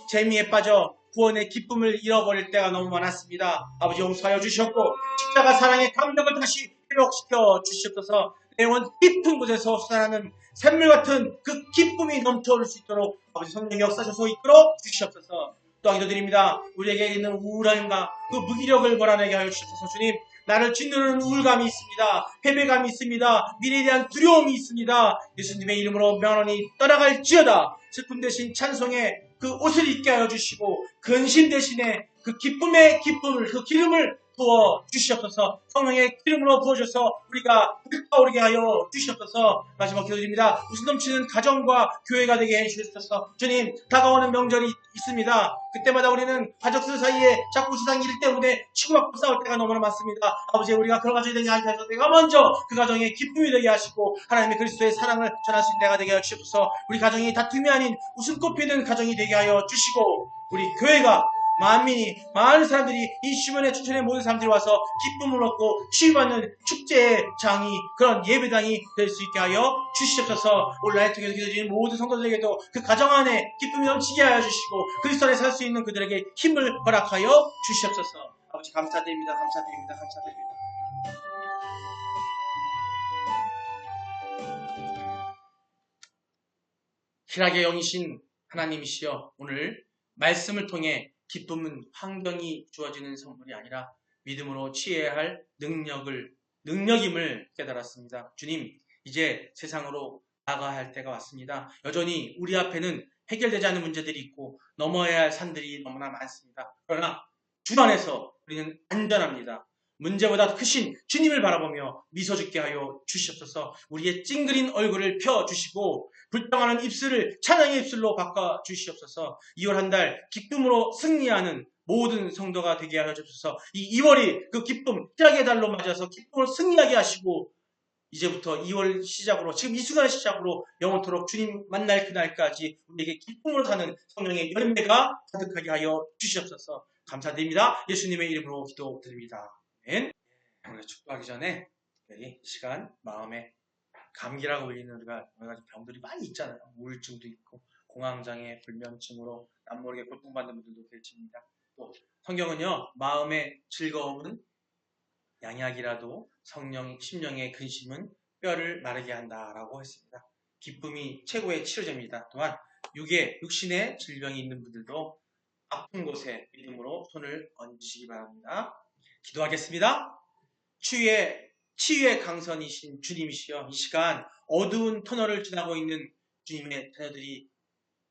재미에 빠져 구원의 기쁨을 잃어버릴 때가 너무 많았습니다. 아버지 용서하여 주시옵고 십자가 사랑의 감격을 다시 회복시켜 주시옵소서. 내 영혼 깊은 곳에서 솟아나는 샘물 같은 그 기쁨이 넘쳐올 수 있도록 아버지 성령 역사셔서 이끌어 주시옵소서. 또한 기도드립니다. 우리에게 있는 우울함과 그 무기력을 몰아내게 하여 주시옵소서. 주님, 나를 짓누르는 우울감이 있습니다. 패배감이 있습니다. 미래에 대한 두려움이 있습니다. 예수님의 이름으로 명하노니 떠나갈지어다. 슬픔 대신 찬송의 그 옷을 입게 하여 주시고 근심 대신에 그 기쁨의 기쁨을, 그 기름을 부어 주시옵소서. 성령의 기름으로 부어줘서 우리가 불타오르게 하여 주시옵소서. 마지막 기도드립니다. 웃음 넘치는 가정과 교회가 되게 해주시옵소서. 주님, 다가오는 명절이 있습니다. 그때마다 우리는 가족들 사이에 자꾸 세상 일 때문에 치고받고 싸울 때가 너무나 많습니다. 아버지, 우리가 그런 가정이 되게 하셔서 내가 먼저 그 가정에 기쁨이 되게 하시고 하나님의 그리스도의 사랑을 전할 수 있는 때가 되게 하여 주시옵소서. 우리 가정이 다툼이 아닌 웃음꽃 피는 가정이 되게 하여 주시고 우리 교회가 만민이, 많은 사람들이 이 주변에 춘천의 모든 사람들이 와서 기쁨을 얻고 치유받는 축제의 장이, 그런 예배당이 될 수 있게 하여 주시옵소서. 온라인 통해서 기도드리는 모든 성도들에게도 그 가정 안에 기쁨이 넘치게 하여 주시고 그리스도 안에 살 수 있는 그들에게 힘을 허락하여 주시옵소서. 아버지, 감사드립니다. 감사드립니다. 감사드립니다. 희락의 영이신 하나님이시여, 오늘 말씀을 통해 기쁨은 환경이 주어지는 선물이 아니라 믿음으로 취해야 할 능력임을 깨달았습니다. 주님, 이제 세상으로 나가야 할 때가 왔습니다. 여전히 우리 앞에는 해결되지 않은 문제들이 있고 넘어야 할 산들이 너무나 많습니다. 그러나 주 안에서 우리는 안전합니다. 문제보다 크신 주님을 바라보며 미소 짓게 하여 주시옵소서. 우리의 찡그린 얼굴을 펴주시고 불평하는 입술을 찬양의 입술로 바꿔 주시옵소서. 2월 한 달 기쁨으로 승리하는 모든 성도가 되게 하여 주옵소서. 이 2월이 그 기쁨, 희락의 달로 맞아서 기쁨을 승리하게 하시고 이제부터 2월 시작으로, 지금 이 순간의 시작으로 영원토록 주님 만날 그날까지 우리에게 기쁨으로 사는 성령의 열매가 가득하게 하여 주시옵소서. 감사드립니다. 예수님의 이름으로 기도드립니다. 아멘. 우리가 축도하기 전에 특별히 이 시간 마음에 감기라고 불리는 우리가 여러 가지 병들이 많이 있잖아요. 우울증도 있고 공황장애, 불면증으로 남모르게 고통받는 분들도 계십니다. 또 성경은요, 마음의 즐거움은 양약이라도 심령의 근심은 뼈를 마르게 한다라고 했습니다. 기쁨이 최고의 치료제입니다. 또한 육신의 질병이 있는 분들도 아픈 곳에 믿음으로 손을 얹으시기 바랍니다. 기도하겠습니다. 치유의 강선이신 주님이시여, 이 시간 어두운 터널을 지나고 있는 주님의 자녀들이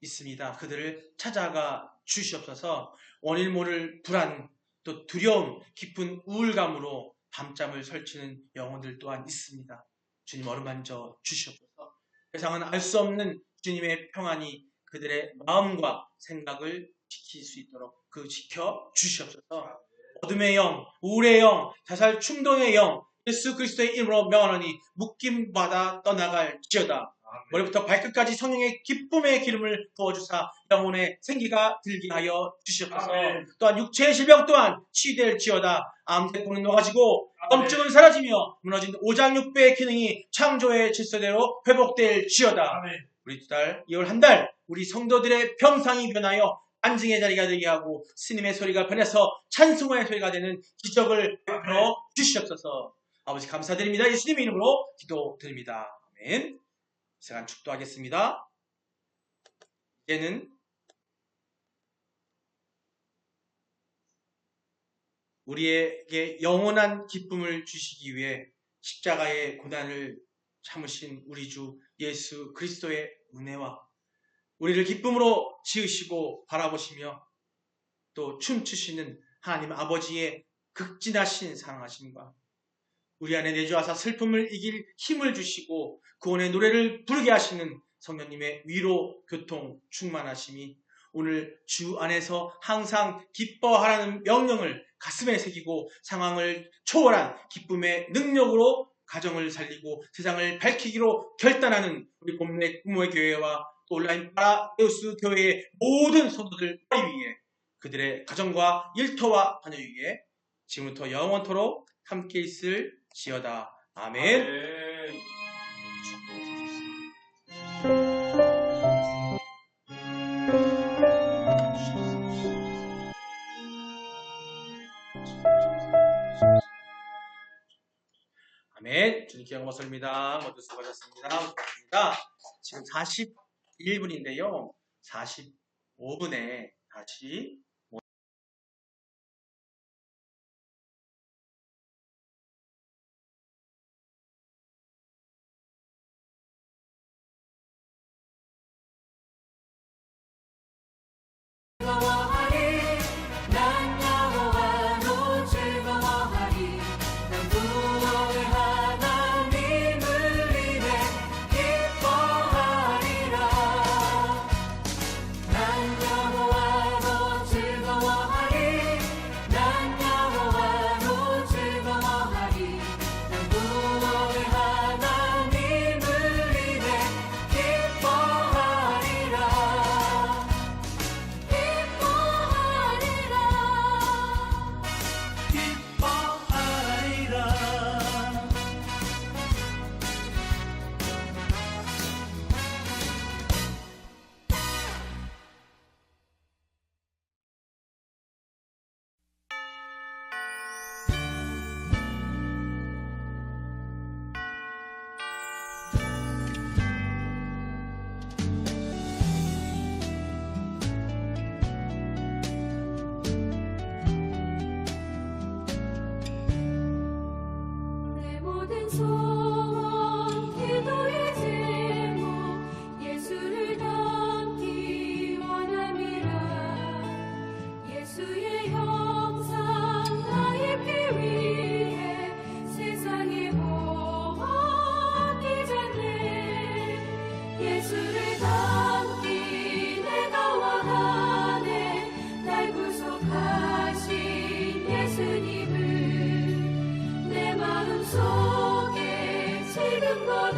있습니다. 그들을 찾아가 주시옵소서. 원인 모를 불안, 또 두려움, 깊은 우울감으로 밤잠을 설치는 영혼들 또한 있습니다. 주님, 어루만져 주시옵소서. 세상은 알 수 없는 주님의 평안이 그들의 마음과 생각을 지킬 수 있도록 지켜 주시옵소서. 어둠의 영, 우울의 영, 자살 충동의 영, 예수 그리스도의 이름으로 명하노니 묶임받아 떠나갈지어다. 머리부터 발끝까지 성령의 기쁨의 기름을 부어주사 영혼의 생기가 들게 하여 주시옵소서. 또한 육체의 질병 또한 치유될지어다. 암세포는 녹아지고 염증은 사라지며 무너진 오장육부의 기능이 창조의 질서대로 회복될지어다. 우리 2월 한 달 우리 성도들의 병상이 변하여 안증의 자리가 되게 하고 스님의 소리가 변해서 찬송의 소리가 되는 기적을 베풀어 주시옵소서. 아버지, 감사드립니다. 예수님의 이름으로 기도드립니다. 아멘. 이 시간 축도하겠습니다. 이제는 우리에게 영원한 기쁨을 주시기 위해 십자가의 고난을 참으신 우리 주 예수 그리스도의 은혜와 우리를 기쁨으로 지으시고 바라보시며 또 춤추시는 하나님 아버지의 극진하신 사랑하심과 우리 안에 내주하사 슬픔을 이길 힘을 주시고 구원의 노래를 부르게 하시는 성령님의 위로, 교통, 충만하심이 오늘 주 안에서 항상 기뻐하라는 명령을 가슴에 새기고 상황을 초월한 기쁨의 능력으로 가정을 살리고 세상을 밝히기로 결단하는 우리 봄내 꿈의 교회와 또 온라인 파라데우스 교회의 모든 성도들 위에 그들의 가정과 일터와 자녀 위에 지금부터 영원토록 함께 있을지어다. 아멘. 아멘. 아멘. 주님께 영광 돌립니다. 모두 수고하셨습니다. 고맙습니다. 지금 41분인데요. 45분에 다시 소원 기도의 제목 예수를 닮기 원함이라 예수의 형상 나 입기 위해 세상의 모험 기잖네 예수를 닮기 내가 원하네 날 구속하신 예수님을 내 마음속에 지금껏